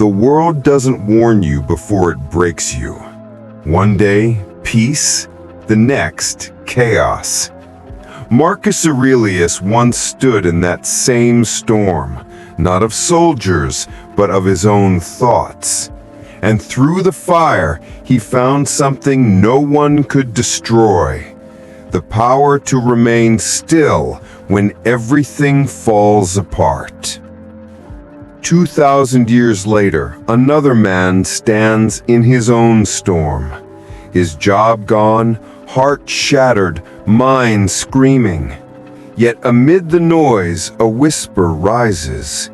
The world doesn't warn you before it breaks you. One day, peace, the next, chaos. Marcus Aurelius once stood in that same storm, not of soldiers, but of his own thoughts. And through the fire, he found something no one could destroy: the power to remain still when everything falls apart. 2,000 years later, another man stands in his own storm. His job gone, heart shattered, mind screaming. Yet amid the noise, a whisper rises.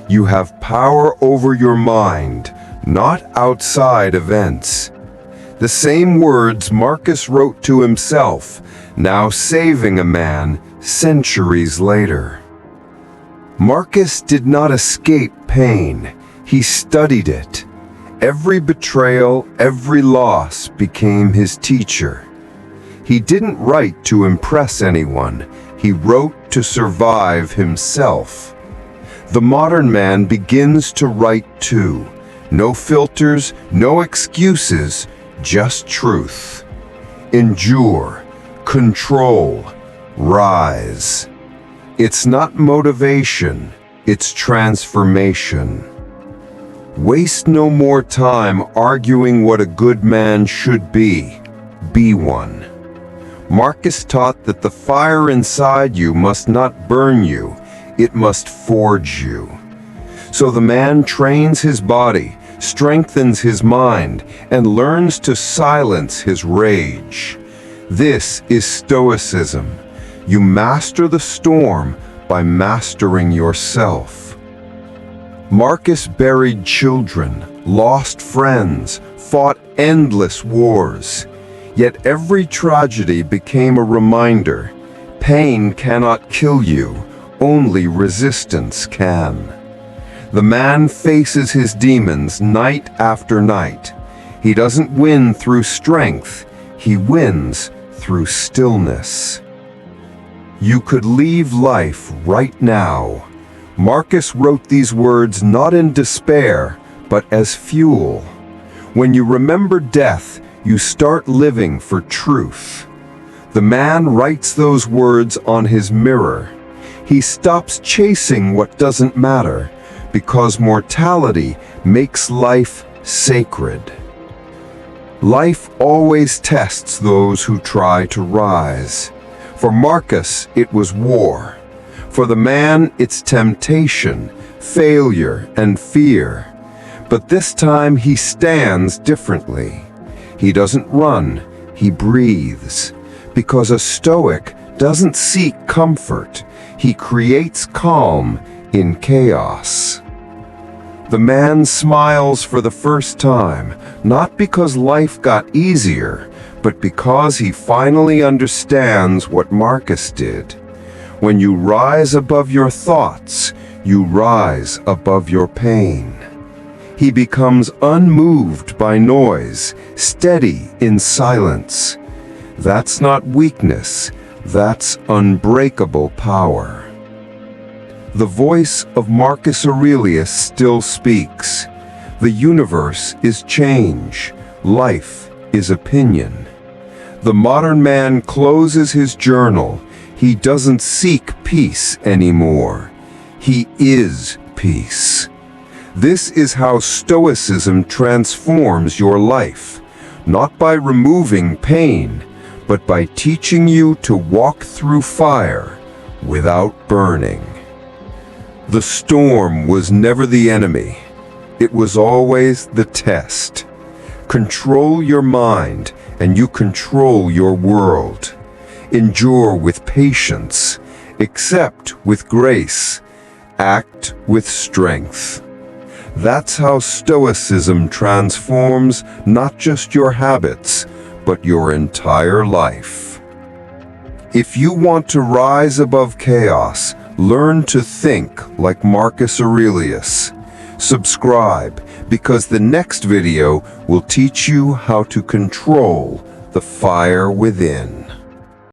You have power over your mind, not outside events. The same words Marcus wrote to himself, now saving a man centuries later. Marcus did not escape pain, he studied it. Every betrayal, every loss became his teacher. He didn't write to impress anyone, he wrote to survive himself. The modern man begins to write too. No filters, no excuses, just truth. Endure, control, rise. It's not motivation, it's transformation. Waste no more time arguing what a good man should be. Be one. Marcus taught that the fire inside you must not burn you, it must forge you. So the man trains his body, strengthens his mind, and learns to silence his rage. This is Stoicism. You master the storm by mastering yourself. Marcus buried children, lost friends, fought endless wars. Yet every tragedy became a reminder: pain cannot kill you, only resistance can. The man faces his demons night after night. He doesn't win through strength, he wins through stillness. You could leave life right now. Marcus wrote these words not in despair, but as fuel. When you remember death, you start living for truth. The man writes those words on his mirror. He stops chasing what doesn't matter, because mortality makes life sacred. Life always tests those who try to rise. For Marcus, it was war. For the man, it's temptation, failure, and fear. But this time he stands differently. He doesn't run, he breathes. Because a Stoic doesn't seek comfort, he creates calm in chaos. The man smiles for the first time, not because life got easier, but because he finally understands what Marcus did. When you rise above your thoughts, you rise above your pain. He becomes unmoved by noise, steady in silence. That's not weakness, that's unbreakable power. The voice of Marcus Aurelius still speaks. The universe is change, life is opinion. The modern man closes his journal. He doesn't seek peace anymore. He is peace. This is how Stoicism transforms your life, not by removing pain, but by teaching you to walk through fire without burning. The storm was never the enemy. It was always the test. Control your mind, and you control your world. Endure with patience, accept with grace, act with strength. That's how Stoicism transforms not just your habits, but your entire life. If you want to rise above chaos, learn to think like Marcus Aurelius. Subscribe, because the next video will teach you how to control the fire within.